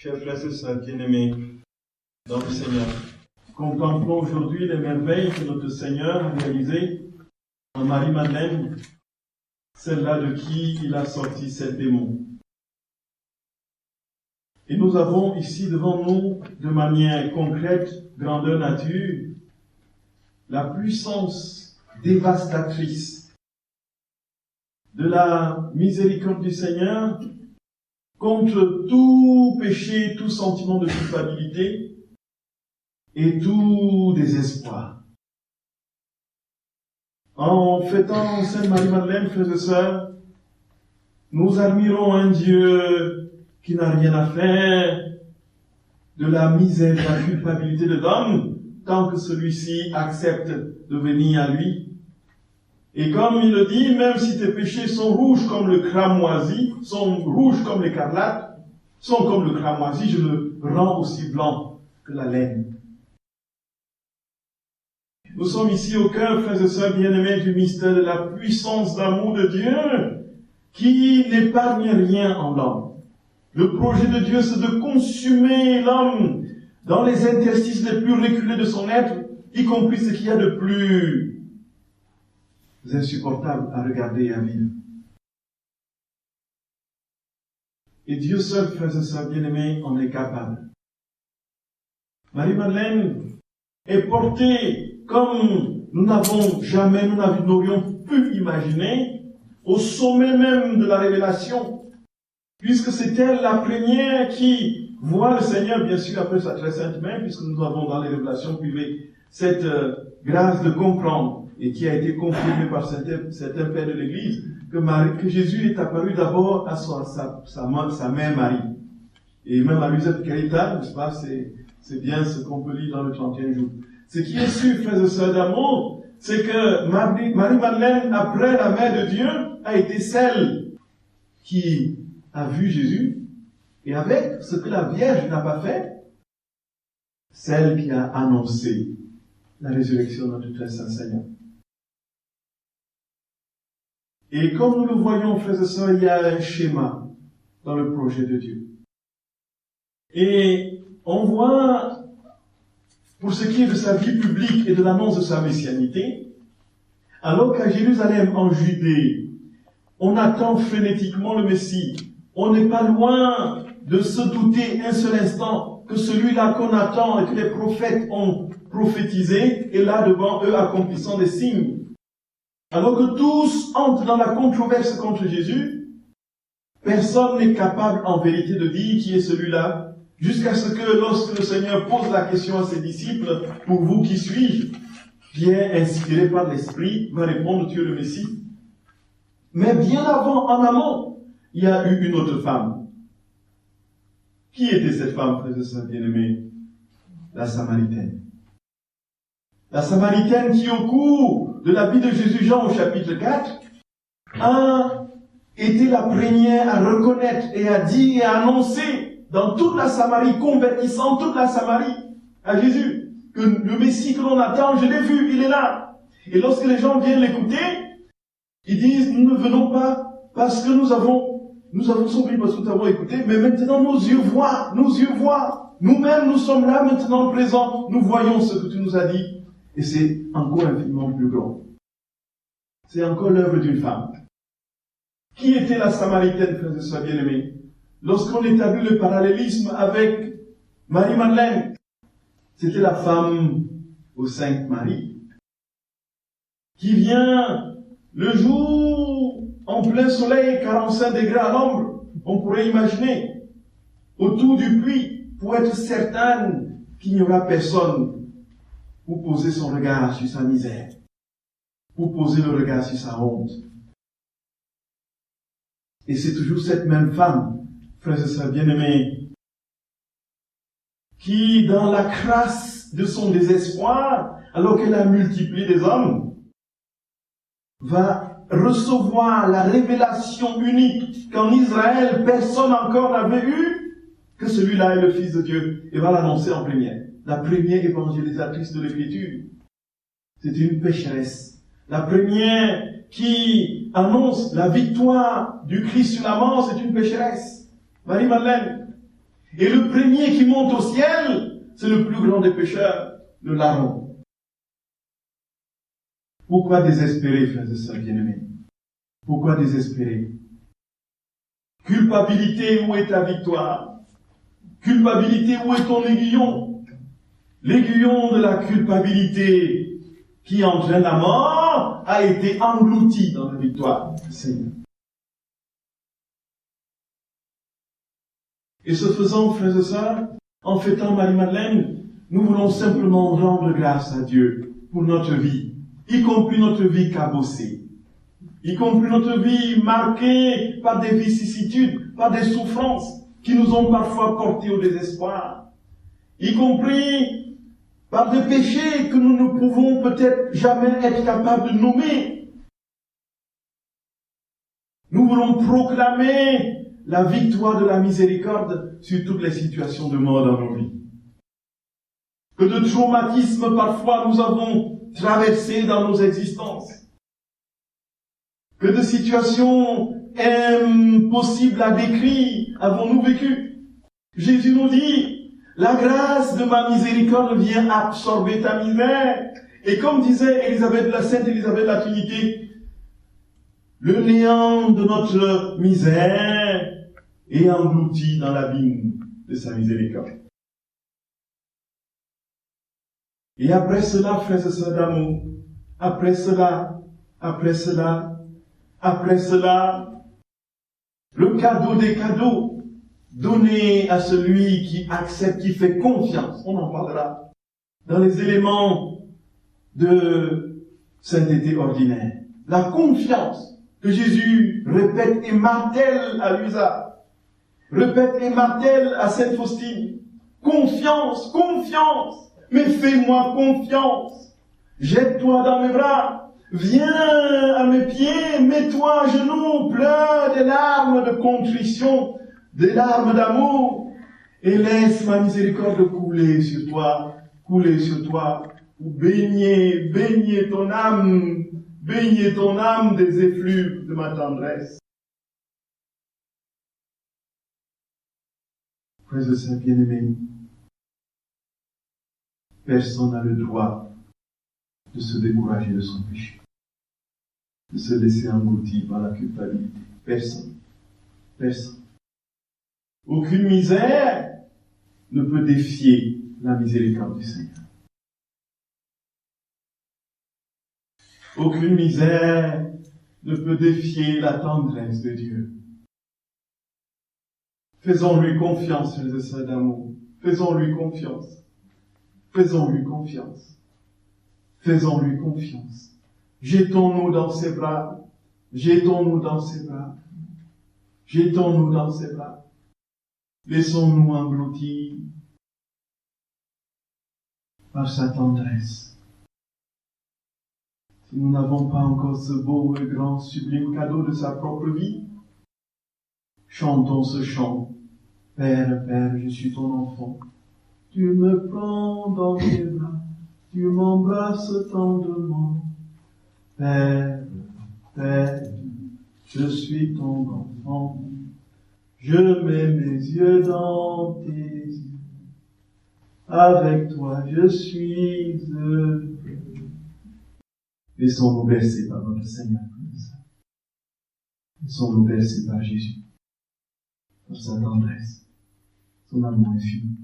Chers frères et sœurs bien-aimés dans le Seigneur, contemplons aujourd'hui les merveilles que notre Seigneur a réalisées en Marie-Madeleine, celle-là de qui il a sorti 7 démons. Et nous avons ici devant nous, de manière concrète, grandeur nature, la puissance dévastatrice de la miséricorde du Seigneur contre tout péché, tout sentiment de culpabilité et tout désespoir. En fêtant Sainte Marie-Madeleine, frères et sœurs, nous admirons un Dieu qui n'a rien à faire de la misère, de la culpabilité de l'homme, tant que celui-ci accepte de venir à lui. Et comme il le dit, même si tes péchés sont rouges comme le cramoisi, sont rouges comme l'écarlate, sont comme le cramoisi, je le rends aussi blanc que la laine. Nous sommes ici au cœur, frères et sœurs bien-aimés, du mystère de la puissance d'amour de Dieu, qui n'épargne rien en l'homme. Le projet de Dieu, c'est de consumer l'homme dans les interstices les plus reculés de son être, y compris ce qu'il y a de plus insupportable à regarder et à vivre. Et Dieu seul, frères et sœurs bien-aimés, en est capable. Marie-Madeleine est portée comme nous n'aurions pu imaginer, au sommet même de la révélation, puisque c'est elle la première qui voit le Seigneur, bien sûr, après sa très sainte main, puisque nous avons dans les révélations privées cette grâce de comprendre, et qui a été confirmé par certains pères de l'Église, que Jésus est apparu d'abord à sa mère Marie. Et même à Lusette Carita, n'est-ce pas, c'est bien ce qu'on peut lire dans le 31 jours. Ce qui est sûr, frères et sœurs d'amour, c'est que Marie-Madeleine, après la mère de Dieu, a été celle qui a vu Jésus, et avec ce que la Vierge n'a pas fait, celle qui a annoncé la résurrection de notre très saint Seigneur. Et comme nous le voyons, frères et sœurs, il y a un schéma dans le projet de Dieu. Et on voit, pour ce qui est de sa vie publique et de l'annonce de sa messianité, alors qu'à Jérusalem, en Judée, on attend frénétiquement le Messie, on n'est pas loin de se douter un seul instant que celui-là qu'on attend et que les prophètes ont prophétisé est là devant eux accomplissant des signes. Alors que tous entrent dans la controverse contre Jésus, personne n'est capable en vérité de dire qui est celui-là, jusqu'à ce que lorsque le Seigneur pose la question à ses disciples, pour vous qui suis-je, Pierre, inspiré par l'Esprit, va répondre, tu es le Messie. Mais bien avant, en amont, il y a eu une autre femme. Qui était cette femme, frères et sœurs bien-aimés? La Samaritaine. La Samaritaine qui, au cours de la vie de Jésus-Jean au chapitre 4, a été la première à reconnaître et à dire et à annoncer dans toute la Samarie, convertissant toute la Samarie à Jésus, que le Messie que l'on attend, je l'ai vu, il est là. Et lorsque les gens viennent l'écouter, ils disent, nous ne venons pas parce que nous avons sauvé, parce que nous avons écouté, mais maintenant nos yeux voient. Nous-mêmes, nous sommes là maintenant présents, nous voyons ce que tu nous as dit. Et c'est encore infiniment plus grand. C'est encore l'œuvre d'une femme. Qui était la Samaritaine, frères et sœurs bien-aimés? Lorsqu'on établit le parallélisme avec Marie-Madeleine, c'était la femme aux Sainte Marie, qui vient le jour en plein soleil, 45 degrés à l'ombre, on pourrait imaginer, autour du puits, pour être certaine qu'il n'y aura personne pour poser son regard sur sa misère, pour poser le regard sur sa honte. Et c'est toujours cette même femme, frères et sœurs bien-aimés, qui, dans la crasse de son désespoir, alors qu'elle a multiplié les hommes, va recevoir la révélation unique qu'en Israël, personne encore n'avait eu, que celui-là est le Fils de Dieu, et va l'annoncer en première. La première évangélisatrice de l'Écriture, c'est une pécheresse. La première qui annonce la victoire du Christ sur la mort, c'est une pécheresse. Marie-Madeleine. Et le premier qui monte au ciel, c'est le plus grand des pécheurs, le larron. Pourquoi désespérer, frères et sœurs bien-aimés? Pourquoi désespérer? Culpabilité, où est ta victoire? Culpabilité, où est ton aiguillon? L'aiguillon de la culpabilité qui entraîne la mort a été englouti dans la victoire du Seigneur. Et ce faisant, frères et sœurs, en fêtant Marie-Madeleine, nous voulons simplement rendre grâce à Dieu pour notre vie, y compris notre vie cabossée, y compris notre vie marquée par des vicissitudes, par des souffrances qui nous ont parfois portés au désespoir, y compris par des péchés que nous ne pouvons peut-être jamais être capables de nommer. Nous voulons proclamer la victoire de la miséricorde sur toutes les situations de mort dans nos vies. Que de traumatismes parfois nous avons traversés dans nos existences. Que de situations impossibles à décrire avons-nous vécu. Jésus nous dit, la grâce de ma miséricorde vient absorber ta misère. Et comme disait Sainte Élisabeth de la Trinité, le néant de notre misère est englouti dans l'abîme de sa miséricorde. Et après cela, frères et sœurs d'amour, après cela, le cadeau des cadeaux donné à celui qui accepte, qui fait confiance, on en parlera, dans les éléments de sainteté ordinaire. La confiance que Jésus répète et martèle à l'usage, répète et martèle à Sainte Faustine. Confiance, confiance, mais fais-moi confiance. Jette-toi dans mes bras, viens à mes pieds, mets-toi à genoux, pleure des larmes de contrition, des larmes d'amour, et laisse ma miséricorde couler sur toi, pour baigner ton âme des effluves de ma tendresse. Frères et sœurs bien-aimés, personne n'a le droit de se décourager de son péché, de se laisser engloutir par la culpabilité. Personne. Personne. Aucune misère ne peut défier la miséricorde du Seigneur. Aucune misère ne peut défier la tendresse de Dieu. Faisons-lui confiance, frères et sœurs d'amour. Faisons-lui confiance. Faisons-lui confiance. Faisons-lui confiance. Jetons-nous dans ses bras. Jetons-nous dans ses bras. Jetons-nous dans ses bras. Laissons-nous engloutir par sa tendresse. Si nous n'avons pas encore ce beau et grand sublime cadeau de sa propre vie, chantons ce chant. Père, Père, je suis ton enfant. Tu me prends dans tes bras, tu m'embrasses tendrement. Père, Père, je suis ton enfant. Je mets mes yeux dans tes yeux. Avec toi, je suis heureux. Laissons-nous bercer par notre Seigneur. Laissons-nous bercer par Jésus, par sa tendresse, son amour infini.